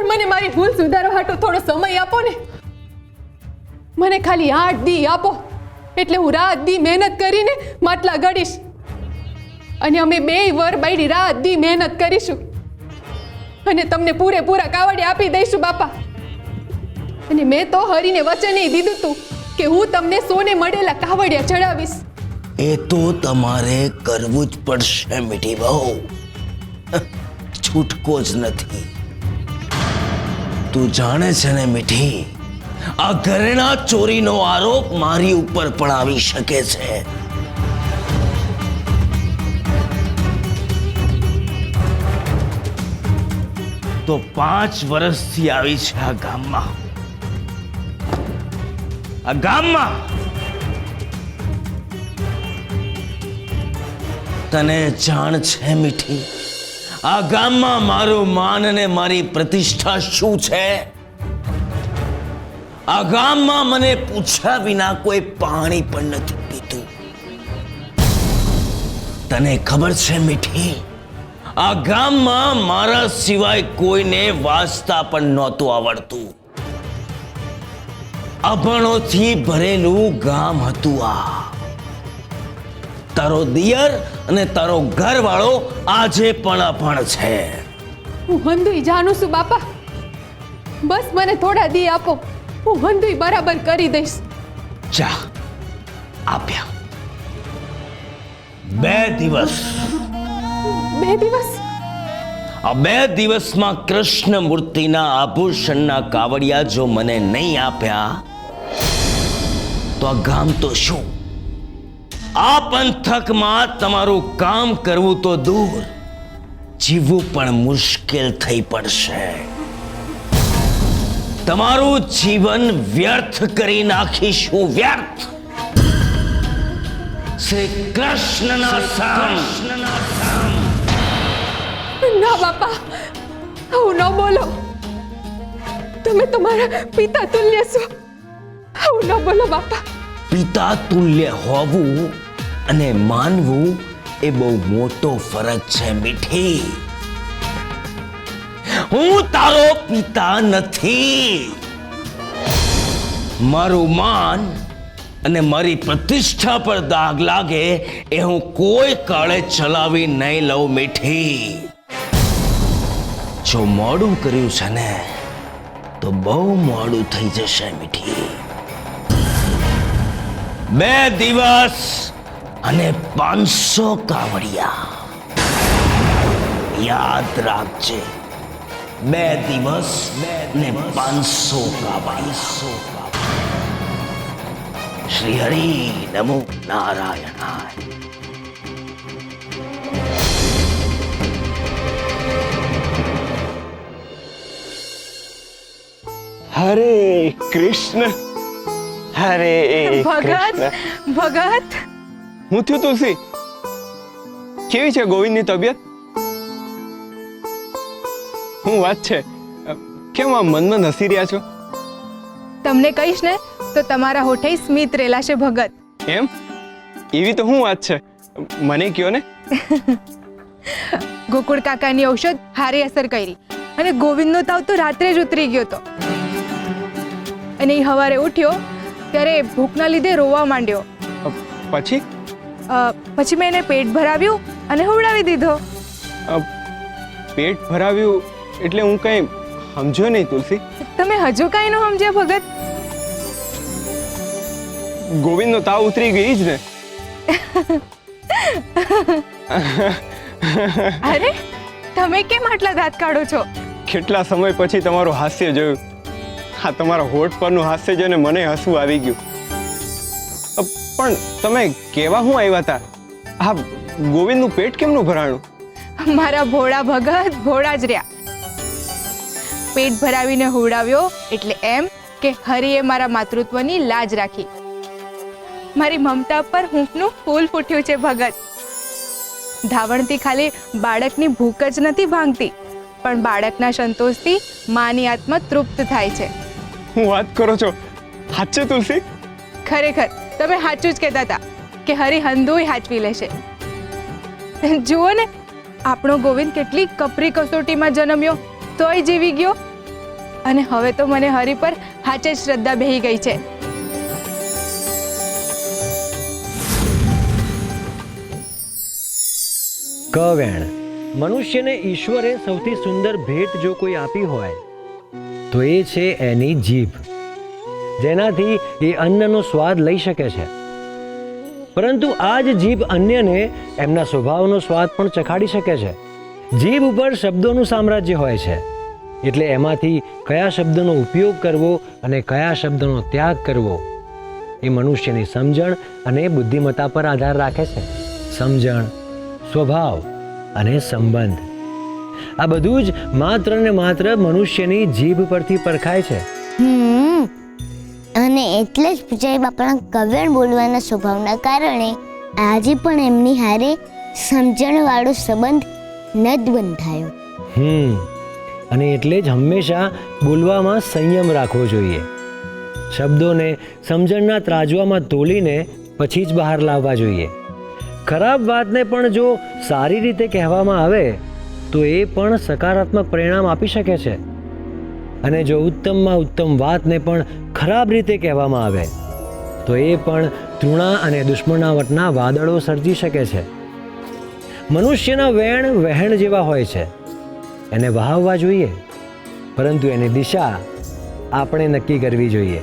પણ મને મારી ભૂલ સુધારવા હાટો થોડો સમય આપો ને. મને ખાલી 8 દી આપો એટલે હું રાત દી મહેનત કરીને માટલા ઘડીશ. અને અમે 2 વર બાયડી રાત દી મહેનત કરીશું અને તમને પૂરેપૂરા કાવડિયા આપી દઈશું બાપા. અને મેં તો હરીને વચન દીધું તું કે હું તમને સોને મળેલા કાવડિયા ચડાવીશ. એ તો તમારે કરવું જ પડશે મીઠી બહુ, છૂટકો જ નથી. તું જાણે છે ને મીઠી, આ ઘરેણા ચોરીનો આરોપ મારી ઉપર પણ આવી શકે છે. તો 5 વર્ષથી આવી છે આ ગામમાં. તને જાણ છે મીઠી, આ ગામમાં મારું માન અને મારી પ્રતિષ્ઠા શું છે? આ ગામમાં મને પૂછ્યા વિના કોઈ પાણી પણ નથી પીતું. તને ખબર છે મીઠી, આ ગામમાં મારા સિવાય કોઈને વાંચતા પણ નહોતું આવડતું. અભણોથી ભરેલું ગામ હતું આ. તારો દિયર અને તારો ઘરવાળો આજે પણ અભણ છે. હું હંધુય જાણું છું બાપા. બસ મને થોડા દી આપો, હું હંધુય બરાબર કરી દઈશ. જા આપ્યા 2 દિવસ. 2 દિવસ? આ 2 દિવસમાં કૃષ્ણ મૂર્તિના આભૂષણના કાવડિયા જો મને નહીં આપ્યા તો આ ગામ તો શું, આ પંથકમાં તમારું કામ કરવું તો દૂર, જીવવું પણ મુશ્કેલ થઈ પડશે. તમારું જીવન વ્યર્થ કરી નાખીશું, વ્યર્થ. શ્રી કૃષ્ણના સામ. ના બાપા, આવું ન બોલો. તમે તમારા પિતા તુલ્ય છો. આવું ન બોલો બાપા. પિતા તુલ્ય હોવું અને માનવું એ બહુ મોટો ફરક છે મીઠી. હું તારો પિતા નથી. મારું માન અને મારી પ્રતિષ્ઠા પર દાગ લાગે એ હું કોઈ કાળે ચલાવી નહીં લઉં મીઠી. જો મોડું કર્યું છે ને તો બહુ મોડું થઈ જશે મીઠી. 2 દિવસ અને 500 કાવડિયા. યાદ રાખજે, 2 દિવસ ને 500 કાવડિયા. શ્રી હરિ નમો નારાયણાય. હરે કૃષ્ણ, હરે ભગત, ભગત. હું થયું તુલસી? કેવી છે ગોવિંદની તબિયત? શું વાત છે? કેમ આમ મનમાં હસી રહ્યા છો? તમને કહીશ ને તો તમારા હોઠે સ્મિત રેલાશે ભગત. એમ? એવી તો શું વાત છે, મને કયો ને. ગોકુળ કાકાની ઔષધ હારી અસર કરી અને ગોવિંદનો તાવ તો રાત્રે જ ઉતરી ગયો હતો. અને એ સવારે ઉઠ્યો ત્યારે ભૂખના લીધે રોવા માંડ્યો. પછી? પછી મેં એને પેટ ભરાવ્યું અને હુવડાવી દીધો. પેટ ભરાવ્યું એટલે હું કઈ સમજ્યો નહીં તુલસી. તમે હજુ કાંઈ ન સમજ્યા ભગત? ગોવિંદનો તાવ ઉતરી ગઈ જ ને. અરે તમે કેમ આટલા દાંત કાઢો છો? કેટલા સમય પછી તમારું હાસ્ય જોયું. હા, તમારા હોઠ પરનું હાસ્ય જોઈને મને હસવું આવી ગયું. પણ તમે કેવા હું આવ્યા હતા? હા, ગોવિંદનું પેટ કેમનું ભરાણું? મારા ભોળા ભગત ભોળા જ રહ્યા. પેટ ભરાવીને હુવડાવ્યો એટલે એમ કે હરિએ મારા માતૃત્વની લાજ રાખી. મારી મમતા પર હૂંફનું ફૂલ ફૂટ્યું છે ભગત. ધાવણથી ખાલી બાળકની ભૂખ જ નથી ભાંગતી, પણ બાળકના સંતોષથી માની આત્મા તૃપ્ત થાય છે. હું વાત કરો છો? સાચે તુલસી? ખરેખર તમે સાચું જ કહેતા હતા કે હરિ હંધુય હાચવી લેશે. જુઓ ને, આપણો ગોવિંદ કેટલી કપરી કસોટીમાં જન્મ્યો તોય જીવી ગયો, અને હવે તો મને હરિ પર હાચે જ શ્રદ્ધા બેહી ગઈ છે. કવેણ મનુષ્યને ઈશ્વરે સૌથી સુંદર ભેટ જો કોઈ આપી હોય તો એ છે એની જીભ, જેનાથી એ અન્નનો સ્વાદ લઈ શકે છે. પરંતુ આ જ જીભ અન્યને એમના સ્વભાવનો સ્વાદ પણ ચખાડી શકે છે. જીભ ઉપર શબ્દોનું સામ્રાજ્ય હોય છે, એટલે એમાંથી કયા શબ્દનો ઉપયોગ કરવો અને કયા શબ્દનો ત્યાગ કરવો એ મનુષ્યની સમજણ અને બુદ્ધિમત્તા પર આધાર રાખે છે. સમજણ, સ્વભાવ અને સંબંધ આ બધું જ માત્ર ને માત્ર મનુષ્યની જીભ પરથી પરખાય છે. અને એટલે જ પૂજારી બાપાના કવ્યણ બોલવાના સ્વભાવના કારણે આજે પણ એમની હારે સમજણવાળો સંબંધ નદ બંધાયો. અને એટલે જ હંમેશા બોલવામાં સંયમ રાખવો જોઈએ. શબ્દોને સમજણના ત્રાજવામાં તોલીને પછી જ બહાર લાવવા જોઈએ. ખરાબ વાતને પણ જો સારી રીતે કહેવામાં આવે તો એ પણ સકારાત્મક પરિણામ આપી શકે છે. અને જો ઉત્તમમાં ઉત્તમ વાતને પણ ખરાબ રીતે કહેવામાં આવે તો એ પણ તૃણા અને દુશ્મનાવટના વાદળો સર્જી શકે છે. મનુષ્યના વેણ વહેણ જેવા હોય છે, એને વહાવવા જોઈએ, પરંતુ એની દિશા આપણે નક્કી કરવી જોઈએ.